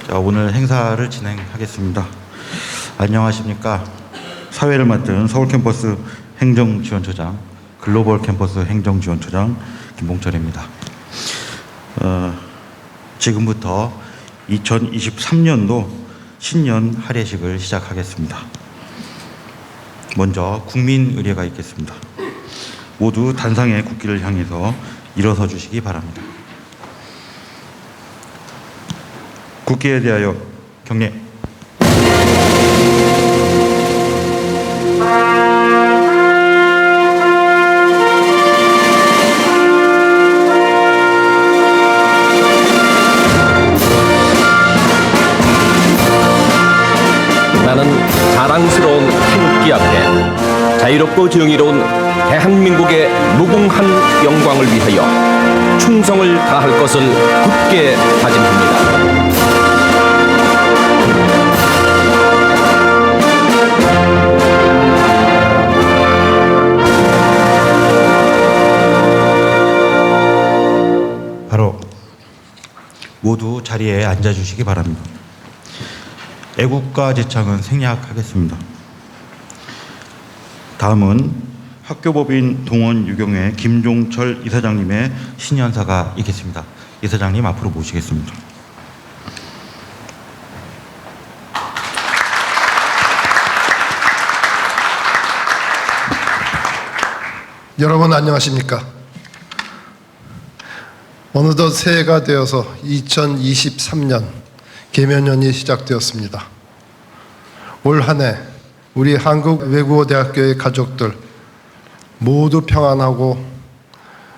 자, 오늘 행사를 진행하겠습니다. 안녕하십니까. 사회를 맡은 서울캠퍼스 행정지원처장, 글로벌 캠퍼스 행정지원처장 김봉철입니다. 지금부터 2023년도 신년 할애식을 시작하겠습니다. 먼저 국민의례가 있겠습니다. 모두 단상의 국기를 향해서 일어서 주시기 바랍니다. 국기에 대하여 경례. 나는 자랑스러운 태극기 앞에 자유롭고 정의로운 대한민국의 무궁한 영광을 위하여 충성을 다할 것을 굳게 다짐합니다. 바로 모두 자리에 앉아주시기 바랍니다. 애국가 제창은 생략하겠습니다. 다음은 학교법인 동원유경회 김종철 이사장님의 신년사가 있겠습니다. 이사장님 앞으로 모시겠습니다. 여러분 안녕하십니까? 어느덧 새해가 되어서 2023년 개면연이 시작되었습니다. 올 한 해 우리 한국외국어대학교의 가족들 모두 평안하고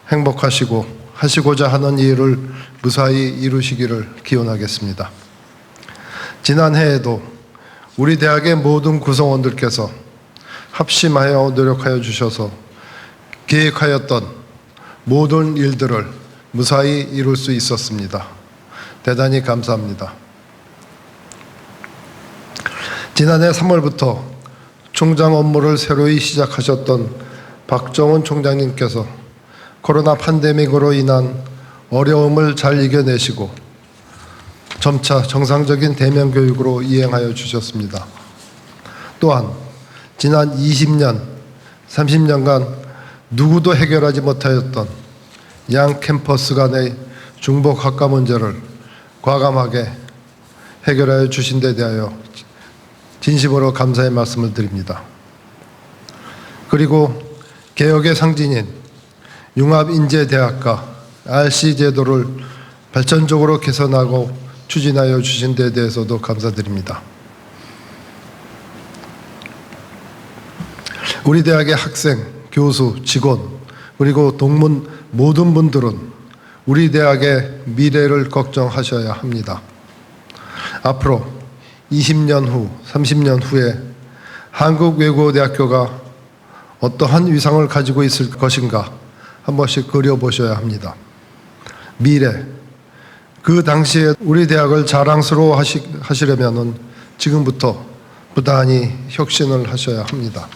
행복하시고 하시고자 하는 일을 무사히 이루시기를 기원하겠습니다. 지난 해에도 우리 대학의 모든 구성원들께서 합심하여 노력하여 주셔서 계획하였던 모든 일들을 무사히 이룰 수 있었습니다. 대단히 감사합니다. 지난해 3월부터 총장 업무를 새로이 시작하셨던 박정훈 총장님께서 코로나 팬데믹으로 인한 어려움을 잘 이겨내시고 점차 정상적인 대면 교육으로 이행하여 주셨습니다. 또한 지난 20년, 30년간 누구도 해결하지 못하였던 양 캠퍼스 간의 중복 학과 문제를 과감하게 해결하여 주신 데 대하여 진심으로 감사의 말씀을 드립니다. 그리고 개혁의 상징인 융합인재대학과 RC 제도를 발전적으로 개선하고 추진하여 주신 데 대해서도 감사드립니다. 우리 대학의 학생, 교수, 직원, 그리고 동문 모든 분들은 우리 대학의 미래를 걱정하셔야 합니다. 앞으로 20년 후, 30년 후에 한국외국어대학교가 어떠한 위상을 가지고 있을 것인가 한 번씩 그려보셔야 합니다. 미래, 그 당시에 우리 대학을 자랑스러워 하시려면 지금부터 부단히 혁신을 하셔야 합니다.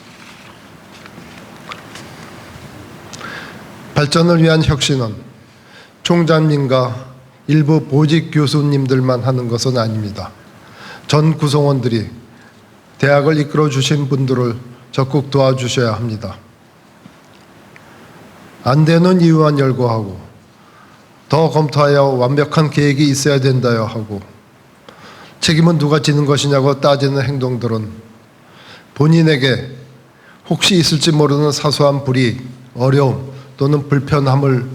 발전을 위한 혁신은 총장님과 일부 보직 교수님들만 하는 것은 아닙니다. 전 구성원들이 대학을 이끌어 주신 분들을 적극 도와주셔야 합니다. 안 되는 이유만 열거하고 더 검토하여 완벽한 계획이 있어야 된다요 하고 책임은 누가 지는 것이냐고 따지는 행동들은 본인에게 혹시 있을지 모르는 사소한 불이익, 어려움 또는 불편함을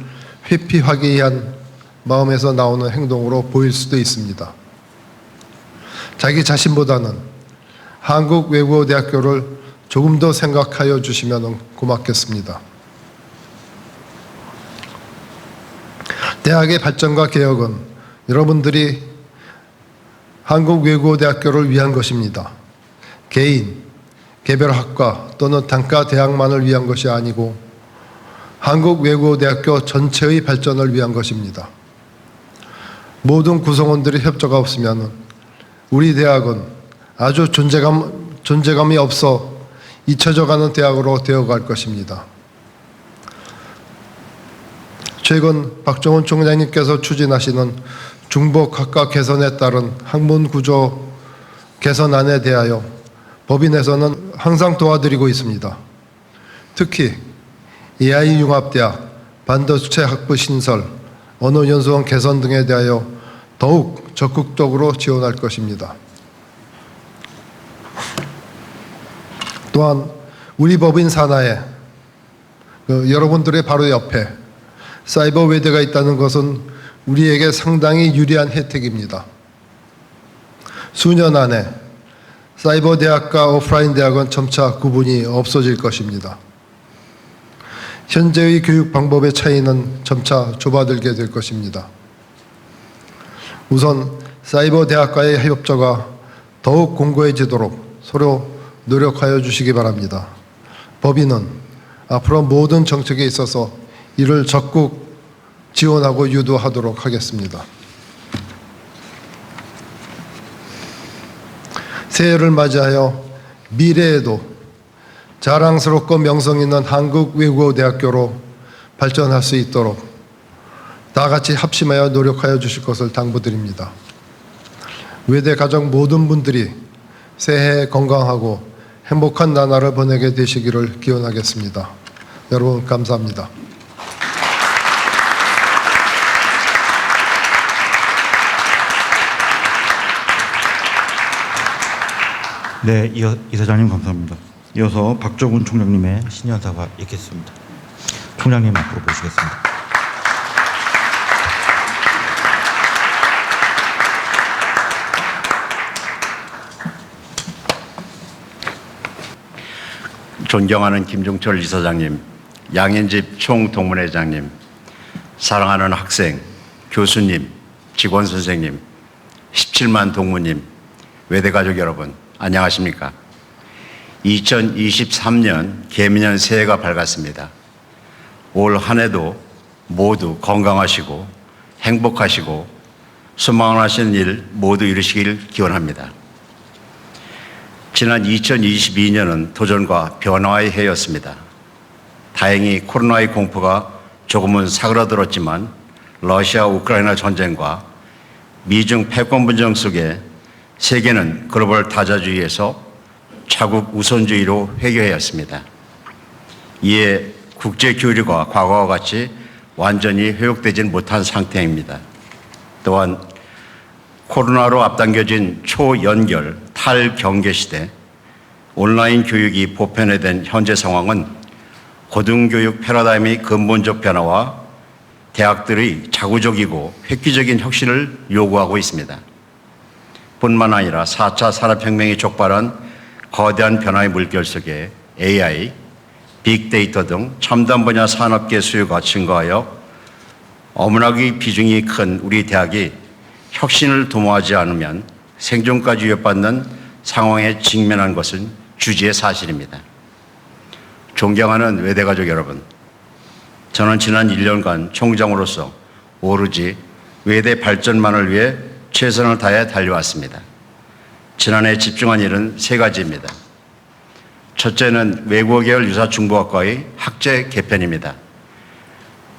회피하기 위한 마음에서 나오는 행동으로 보일 수도 있습니다. 자기 자신보다는 한국외국어대학교를 조금 더 생각하여 주시면 고맙겠습니다. 대학의 발전과 개혁은 여러분들이 한국외국어대학교를 위한 것입니다. 개인, 개별 학과 또는 단과 대학만을 위한 것이 아니고 한국외국어대학교 전체의 발전을 위한 것입니다. 모든 구성원들의 협조가 없으면 우리 대학은 아주 존재감이 없어 잊혀져가는 대학으로 되어갈 것입니다. 최근 박정훈 총장님께서 추진하시는 중복 학과 개선에 따른 학문 구조 개선안에 대하여 법인에서는 항상 도와드리고 있습니다. 특히 AI 융합대학, 반도체 학부 신설, 언어연수원 개선 등에 대하여 더욱 적극적으로 지원할 것입니다. 또한 우리 법인 산하에 여러분들의 바로 옆에 사이버 외대가 있다는 것은 우리에게 상당히 유리한 혜택입니다. 수년 안에 사이버 대학과 오프라인 대학은 점차 구분이 없어질 것입니다. 현재의 교육 방법의 차이는 점차 좁아들게 될 것입니다. 우선 사이버 대학과의 협조가 더욱 공고해지도록 서로 노력하여 주시기 바랍니다. 법인은 앞으로 모든 정책에 있어서 이를 적극 지원하고 유도하도록 하겠습니다. 새해를 맞이하여 미래에도 자랑스럽고 명성 있는 한국외국어대학교로 발전할 수 있도록 다 같이 합심하여 노력하여 주실 것을 당부드립니다. 외대 가족 모든 분들이 새해 건강하고 행복한 나날을 보내게 되시기를 기원하겠습니다. 여러분 감사합니다. 네, 이사장님 감사합니다. 이어서 박정훈 총장님의 신년사가 있겠습니다. 총장님 앞으로 모시겠습니다. 존경하는 김종철 이사장님, 양현집 총동문회장님, 사랑하는 학생, 교수님, 직원 선생님, 17만 동무님, 외대가족 여러분, 안녕하십니까? 2023년 개미년 새해가 밝았습니다. 올 한 해도 모두 건강하시고 행복하시고 소망하시는 일 모두 이루시길 기원합니다. 지난 2022년은 도전과 변화의 해였습니다. 다행히 코로나의 공포가 조금은 사그라들었지만 러시아 우크라이나 전쟁과 미중 패권 분쟁 속에 세계는 글로벌 다자주의에서 자국 우선주의로 회귀하였습니다. 이에 국제 교류가 과거와 같이 완전히 회복되진 못한 상태입니다. 또한 코로나로 앞당겨진 초연결, 탈경계 시대, 온라인 교육이 보편화된 현재 상황은 고등교육 패러다임의 근본적 변화와 대학들의 자구적이고 획기적인 혁신을 요구하고 있습니다. 뿐만 아니라 4차 산업혁명이 촉발한 거대한 변화의 물결 속에 AI, 빅데이터 등 첨단 분야 산업계 수요가 증가하여 어문학의 비중이 큰 우리 대학이 혁신을 도모하지 않으면 생존까지 위협받는 상황에 직면한 것은 주지의 사실입니다. 존경하는 외대가족 여러분, 저는 지난 1년간 총장으로서 오로지 외대 발전만을 위해 최선을 다해 달려왔습니다. 지난해 집중한 일은 세 가지입니다. 첫째는 외국어 계열 유사중국어과의 학제 개편입니다.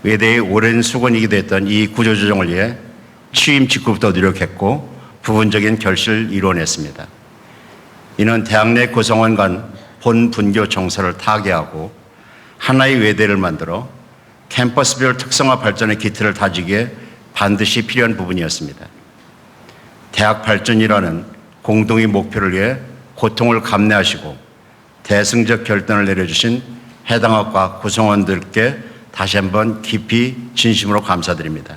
외대의 오랜 수건이기도 했던 이 구조조정을 위해 취임 직후부터 노력했고 부분적인 결실을 이뤄냈습니다. 이는 대학 내 구성원 간 본분교 정서를 타개하고 하나의 외대를 만들어 캠퍼스별 특성화 발전의 기틀을 다지기에 반드시 필요한 부분이었습니다. 대학 발전이라는 공동의 목표를 위해 고통을 감내하시고 대승적 결단을 내려주신 해당 학과 구성원들께 다시 한번 깊이 진심으로 감사드립니다.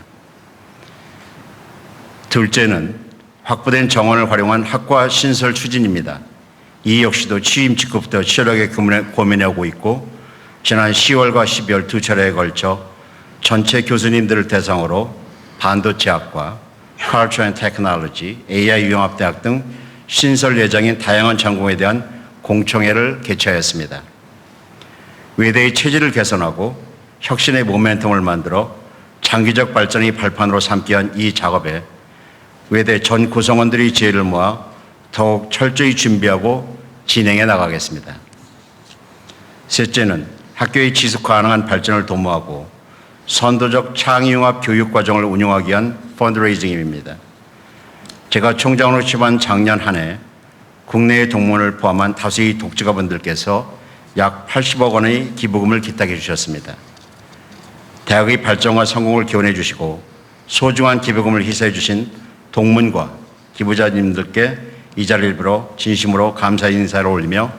둘째는 확보된 정원을 활용한 학과 신설 추진입니다. 이 역시도 취임 직후부터 치열하게 고민하고 있고 지난 10월과 12월 두 차례에 걸쳐 전체 교수님들을 대상으로 반도체학과, Culture and Technology, AI 융합대학 등 신설 예정인 다양한 전공에 대한 공청회를 개최하였습니다. 외대의 체질을 개선하고 혁신의 모멘텀을 만들어 장기적 발전의 발판으로 삼기 위한 이 작업에 외대 전 구성원들의 지혜를 모아 더욱 철저히 준비하고 진행해 나가겠습니다. 셋째는 학교의 지속 가능한 발전을 도모하고 선도적 창의융합 교육과정을 운영하기 위한 펀드레이징입니다. 제가 총장으로 취임한 작년 한 해 국내의 동문을 포함한 다수의 독자가분들께서 약 80억 원의 기부금을 기탁해 주셨습니다. 대학의 발전과 성공을 기원해 주시고 소중한 기부금을 희생해 주신 동문과 기부자님들께 이 자리를 빌어 진심으로 감사 인사를 올리며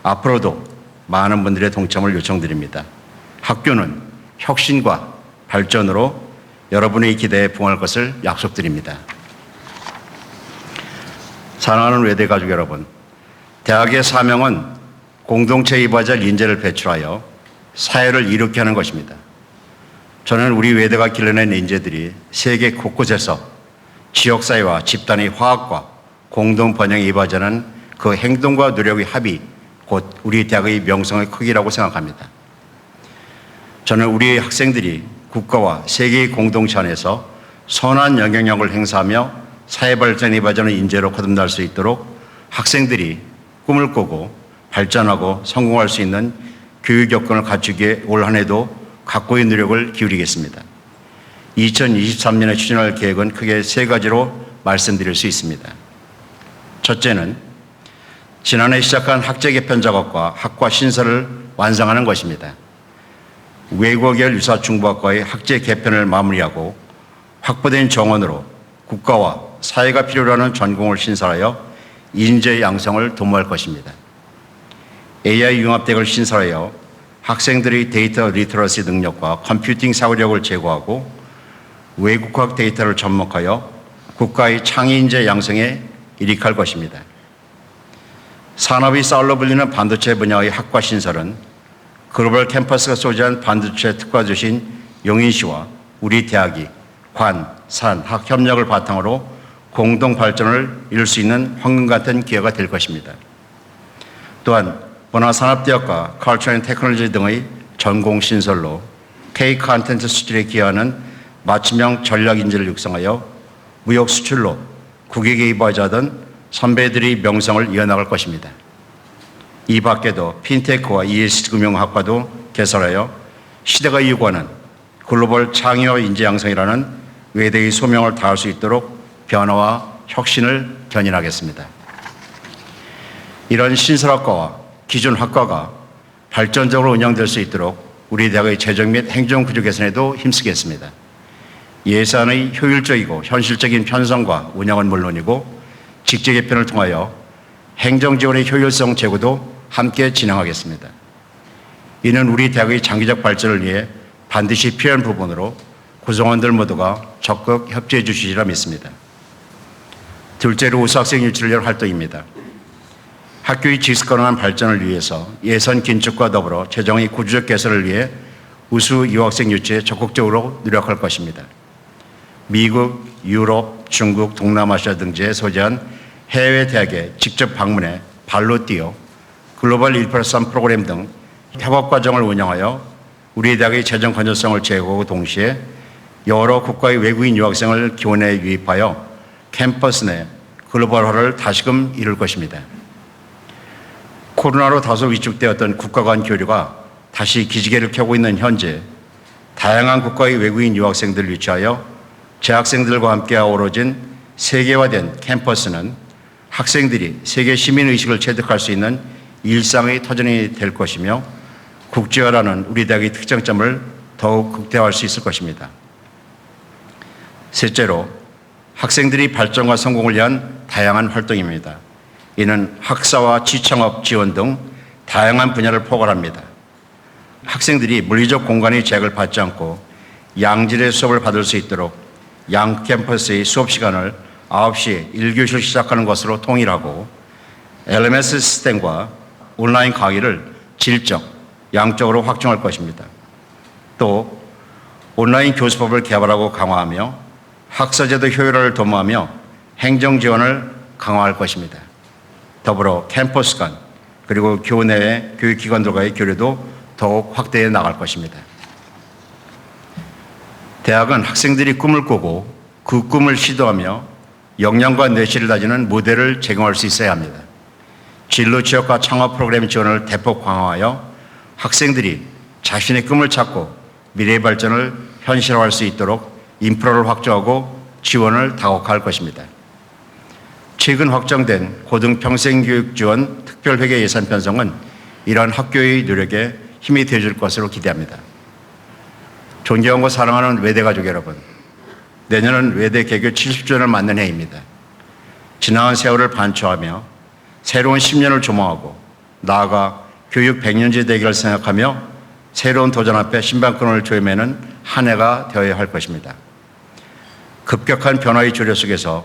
앞으로도 많은 분들의 동참을 요청드립니다. 학교는 혁신과 발전으로 여러분의 기대에 부응할 것을 약속드립니다. 사랑하는 외대 가족 여러분, 대학의 사명은 공동체에 입어야 할 인재를 배출하여 사회를 이롭게 하는 것입니다. 저는 우리 외대가 길러낸 인재들이 세계 곳곳에서 지역사회와 집단의 화합과 공동 번영에 입어자는 그 행동과 노력의 합이 곧 우리 대학의 명성의 크기라고 생각합니다. 저는 우리 학생들이 국가와 세계의 공동체 안에서 선한 영향력을 행사하며 사회 발전에 입어자는 인재로 거듭날 수 있도록 학생들이 꿈을 꾸고 발전하고 성공할 수 있는 교육 여건을 갖추기에 올 한 해도 각고의 노력을 기울이겠습니다. 2023년에 추진할 계획은 크게 세 가지로 말씀드릴 수 있습니다. 첫째는 지난해 시작한 학제 개편 작업과 학과 신설을 완성하는 것입니다. 외국어계열 유사중부학과의 학제 개편을 마무리하고 확보된 정원으로 국가와 사회가 필요로 하는 전공을 신설하여 인재 양성을 도모할 것입니다. AI 융합대학을 신설하여 학생들의 데이터 리터러시 능력과 컴퓨팅 사고력을 제고하고 외국학 데이터를 접목하여 국가의 창의 인재 양성에 일익할 것입니다. 산업이 쌀로 불리는 반도체 분야의 학과 신설은 글로벌 캠퍼스가 소재한 반도체 특화주신 용인시와 우리 대학이 관, 산, 학 협력을 바탕으로 공동 발전을 이룰 수 있는 황금 같은 기회가 될 것입니다. 또한 문화산업대학과 컬처 앤 테크놀로지 등의 전공 신설로 K 컨텐츠 수출에 기여하는 맞춤형 전략 인재를 육성하여 무역 수출로 국익에 입어자던 선배들의 명성을 이어나갈 것입니다. 이 밖에도 핀테크와 ESG 금융학과도 개설하여 시대가 요구하는 글로벌 창의와 인재 양성이라는 외대의 소명을 다할 수 있도록 변화와 혁신을 견인하겠습니다. 이런 신설학과와 기존 학과가 발전적으로 운영될 수 있도록 우리 대학의 재정 및 행정 구조 개선에도 힘쓰겠습니다. 예산의 효율적이고 현실적인 편성과 운영은 물론이고 직제 개편을 통하여 행정 지원의 효율성 제고도 함께 진행하겠습니다. 이는 우리 대학의 장기적 발전을 위해 반드시 필요한 부분으로 구성원들 모두가 적극 협조해 주시리라 믿습니다. 둘째로 우수학생 유치를 위한 활동입니다. 학교의 지속 가능한 발전을 위해서 예산 긴축과 더불어 재정의 구조적 개선을 위해 우수 유학생 유치에 적극적으로 노력할 것입니다. 미국, 유럽, 중국, 동남아시아 등지에 소재한 해외 대학에 직접 방문해 발로 뛰어 글로벌 1+3 프로그램 등 협업 과정을 운영하여 우리 대학의 재정 건전성을 제고하고 동시에 여러 국가의 외국인 유학생을 기원해 유입하여 캠퍼스 내 글로벌화를 다시금 이룰 것입니다. 코로나로 다소 위축되었던 국가 간 교류가 다시 기지개를 켜고 있는 현재 다양한 국가의 외국인 유학생들을 유치하여 재학생들과 함께 어우러진 세계화된 캠퍼스는 학생들이 세계 시민의식을 체득할 수 있는 일상의 터전이 될 것이며 국제화라는 우리 대학의 특장점을 더욱 극대화할 수 있을 것입니다. 셋째로 학생들이 발전과 성공을 위한 다양한 활동입니다. 이는 학사와 지창업 지원 등 다양한 분야를 포괄합니다. 학생들이 물리적 공간의 제약을 받지 않고 양질의 수업을 받을 수 있도록 양 캠퍼스의 수업 시간을 9시에 1교시를 시작하는 것으로 통일하고 LMS 시스템과 온라인 강의를 질적, 양적으로 확충할 것입니다. 또 온라인 교수법을 개발하고 강화하며 학사제도 효율화를 도모하며 행정 지원을 강화할 것입니다. 더불어 캠퍼스 간 그리고 교내외 교육기관들과의 교류도 더욱 확대해 나갈 것입니다. 대학은 학생들이 꿈을 꾸고 그 꿈을 시도하며 역량과 내실을 다지는 무대를 제공할 수 있어야 합니다. 진로 취업과 창업 프로그램 지원을 대폭 강화하여 학생들이 자신의 꿈을 찾고 미래의 발전을 현실화할 수 있도록 인프라를 확정하고 지원을 다각화할 것입니다. 최근 확정된 고등평생교육지원 특별회계 예산 편성은 이러한 학교의 노력에 힘이 되어줄 것으로 기대합니다. 존경하고 사랑하는 외대가족 여러분, 내년은 외대 개교 70주년을 맞는 해입니다. 지나간 세월을 반추하며 새로운 10년을 조망하고 나아가 교육 100년지 대계를 생각하며 새로운 도전 앞에 신방끈을 조여매는 한 해가 되어야 할 것입니다. 급격한 변화의 조류 속에서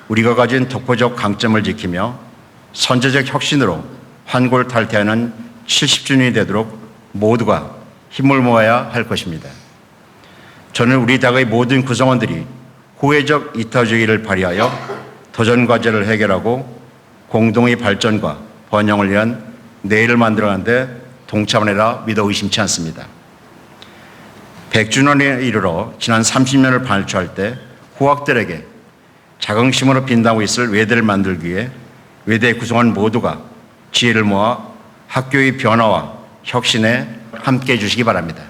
우리가 가진 독보적 강점을 지키며 선제적 혁신으로 환골탈태하는 70주년이 되도록 모두가 힘을 모아야 할 것입니다. 저는 우리 당의 모든 구성원들이 호혜적 이타주의를 발휘하여 도전 과제를 해결하고 공동의 발전과 번영을 위한 내일을 만들어가는 데 동참하리라 믿어 의심치 않습니다. 100주년에 이르러 지난 30년을 반추할 때 후학들에게 자긍심으로 빛나고 있을 외대를 만들기 위해 외대 구성원 모두가 지혜를 모아 학교의 변화와 혁신에 함께해 주시기 바랍니다.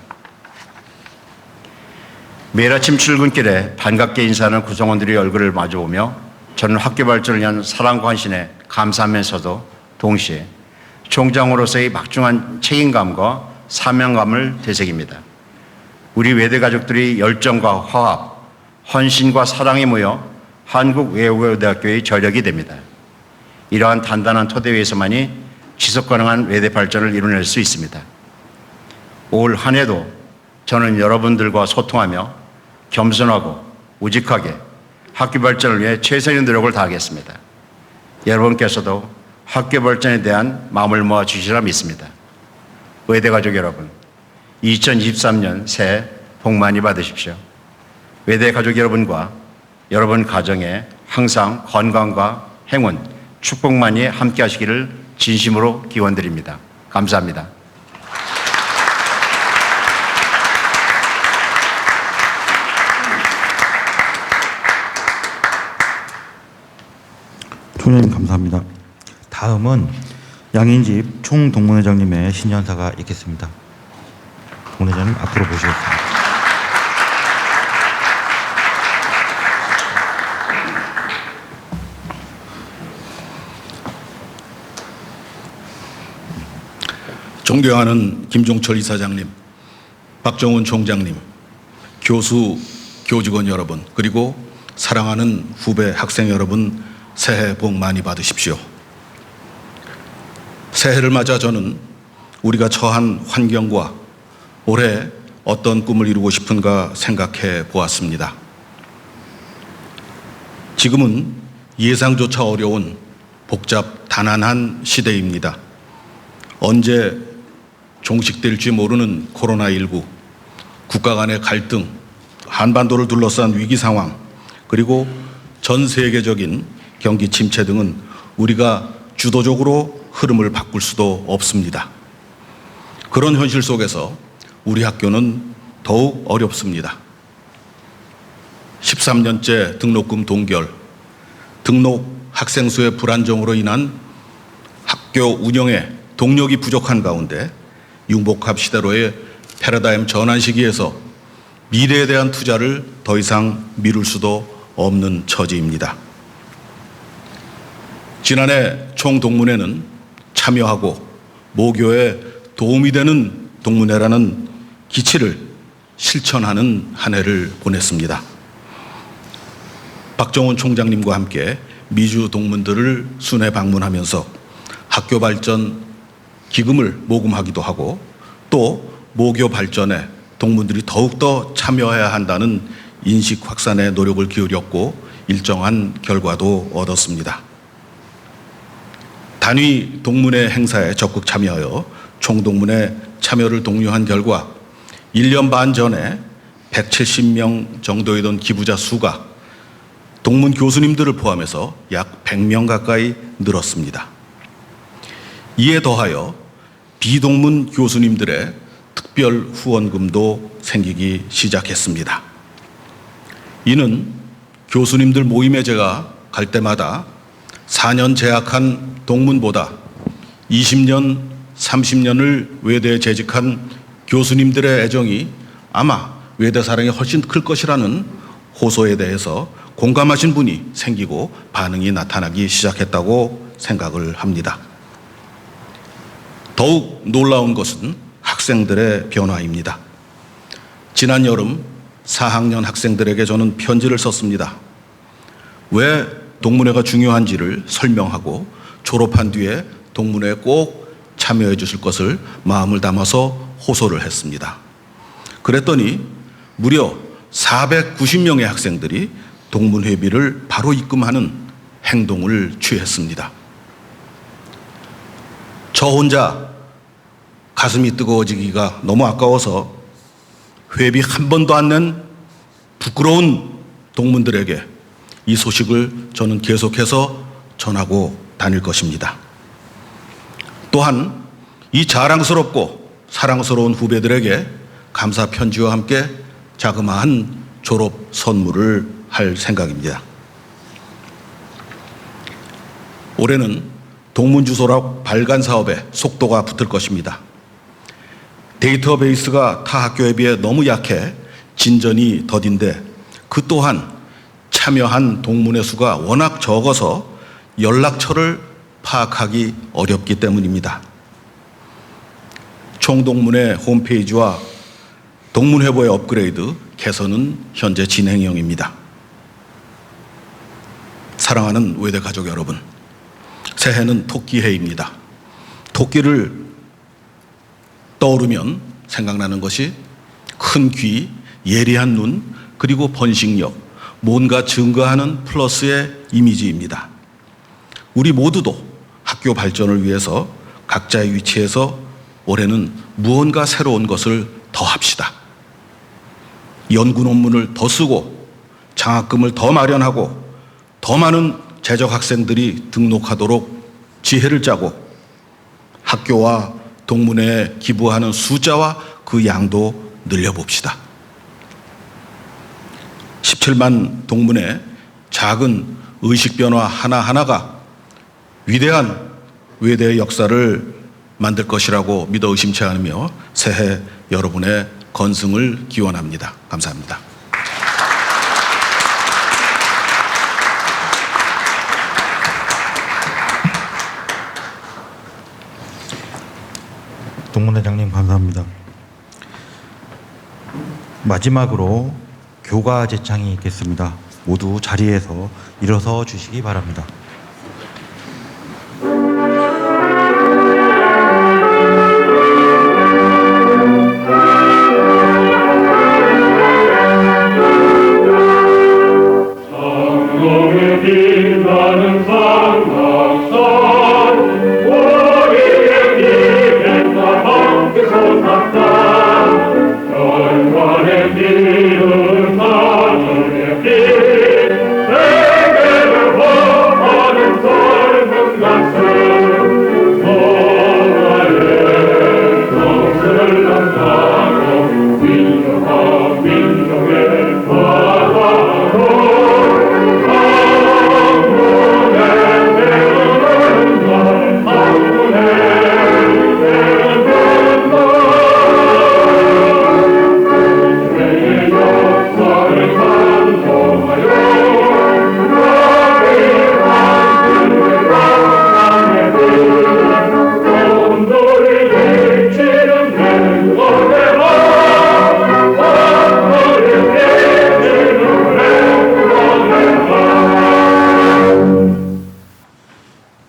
매일 아침 출근길에 반갑게 인사하는 구성원들의 얼굴을 마주보며 저는 학교 발전을 위한 사랑과 관심에 감사하면서도 동시에 총장으로서의 막중한 책임감과 사명감을 되새깁니다. 우리 외대 가족들이 열정과 화합, 헌신과 사랑이 모여 한국외국어대학교의 저력이 됩니다. 이러한 단단한 토대 위에서만이 지속 가능한 외대 발전을 이뤄낼 수 있습니다. 올 한 해도 저는 여러분들과 소통하며 겸손하고 우직하게 학교 발전을 위해 최선의 노력을 다하겠습니다. 여러분께서도 학교 발전에 대한 마음을 모아 주시리라 믿습니다. 외대 가족 여러분, 2023년 새해 복 많이 받으십시오. 외대 가족 여러분과 여러분 가정에 항상 건강과 행운, 축복만이 함께 하시기를 진심으로 기원드립니다. 감사합니다. 총장님 감사합니다. 다음은 양인집 총동문회장님의 신년사가 있겠습니다. 동문회장님 앞으로 모시겠습니다. 존경하는 김종철 이사장님, 박정훈 총장님, 교수, 교직원 여러분, 그리고 사랑하는 후배 학생 여러분, 새해 복 많이 받으십시오. 새해를 맞아 저는 우리가 처한 환경과 올해 어떤 꿈을 이루고 싶은가 생각해 보았습니다. 지금은 예상조차 어려운 복잡 단안한 시대입니다. 언제 종식될지 모르는 코로나19, 국가 간의 갈등, 한반도를 둘러싼 위기 상황, 그리고 전 세계적인 경기 침체 등은 우리가 주도적으로 흐름을 바꿀 수도 없습니다. 그런 현실 속에서 우리 학교는 더욱 어렵습니다. 13년째 등록금 동결, 등록 학생 수의 불안정으로 인한 학교 운영에 동력이 부족한 가운데 융복합 시대로의 패러다임 전환 시기에서 미래에 대한 투자를 더 이상 미룰 수도 없는 처지입니다. 지난해 총동문회는 참여하고 모교에 도움이 되는 동문회라는 기치를 실천하는 한 해를 보냈습니다. 박정훈 총장님과 함께 미주 동문들을 순회 방문하면서 학교 발전 기금을 모금하기도 하고 또 모교 발전에 동문들이 더욱더 참여해야 한다는 인식 확산에 노력을 기울였고 일정한 결과도 얻었습니다. 단위 동문회 행사에 적극 참여하여 총동문회 참여를 독려한 결과 1년 반 전에 170명 정도이던 기부자 수가 동문 교수님들을 포함해서 약 100명 가까이 늘었습니다. 이에 더하여 비동문 교수님들의 특별 후원금도 생기기 시작했습니다. 이는 교수님들 모임에 제가 갈 때마다 4년 재학한 동문보다 20년, 30년을 외대에 재직한 교수님들의 애정이 아마 외대 사랑이 훨씬 클 것이라는 호소에 대해서 공감하신 분이 생기고 반응이 나타나기 시작했다고 생각을 합니다. 더욱 놀라운 것은 학생들의 변화입니다. 지난 여름 4학년 학생들에게 저는 편지를 썼습니다. 왜 동문회가 중요한지를 설명하고 졸업한 뒤에 동문회에 꼭 참여해 주실 것을 마음을 담아서 호소를 했습니다. 그랬더니 무려 490명의 학생들이 동문회비를 바로 입금하는 행동을 취했습니다. 저 혼자 가슴이 뜨거워지기가 너무 아까워서 회비 한 번도 안 낸 부끄러운 동문들에게 이 소식을 저는 계속해서 전하고 다닐 것입니다. 또한 이 자랑스럽고 사랑스러운 후배들에게 감사 편지와 함께 자그마한 졸업 선물을 할 생각입니다. 올해는 동문주소록 발간 사업에 속도가 붙을 것입니다. 데이터베이스가 타 학교에 비해 너무 약해 진전이 더딘데 그 또한 참여한 동문회 수가 워낙 적어서 연락처를 파악하기 어렵기 때문입니다. 총동문회 홈페이지와 동문회보의 업그레이드, 개선은 현재 진행형입니다. 사랑하는 외대 가족 여러분, 새해는 토끼해입니다. 토끼를 떠오르면 생각나는 것이 큰 귀, 예리한 눈, 그리고 번식력, 뭔가 증가하는 플러스의 이미지입니다. 우리 모두도 학교 발전을 위해서 각자의 위치에서 올해는 무언가 새로운 것을 더 합시다. 연구 논문을 더 쓰고 장학금을 더 마련하고 더 많은 재적 학생들이 등록하도록 지혜를 짜고 학교와 동문회에 기부하는 숫자와 그 양도 늘려봅시다. 17만 동문회 작은 의식 변화 하나하나가 위대한 외대의 역사를 만들 것이라고 믿어 의심치 않으며 새해 여러분의 건승을 기원합니다. 감사합니다. 동문회장님 감사합니다. 마지막으로 교가 제창이 있겠습니다. 모두 자리에서 일어서 주시기 바랍니다.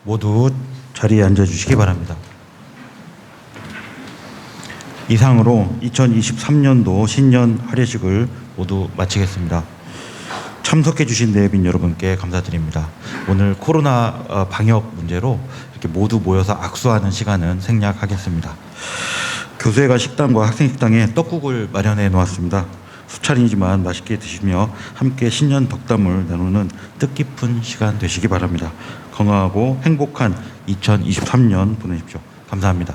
모두 자리에 앉아주시기 바랍니다. 이상으로 2023년도 신년 할례식을 모두 마치겠습니다. 참석해 주신 내빈 여러분께 감사드립니다. 오늘 코로나 방역 문제로 이렇게 모두 모여서 악수하는 시간은 생략하겠습니다. 교수회가 식당과 학생식당에 떡국을 마련해 놓았습니다. 수차례이지만 맛있게 드시며 함께 신년 덕담을 나누는 뜻깊은 시간 되시기 바랍니다. 건강하고 행복한 2023년 보내십시오. 감사합니다.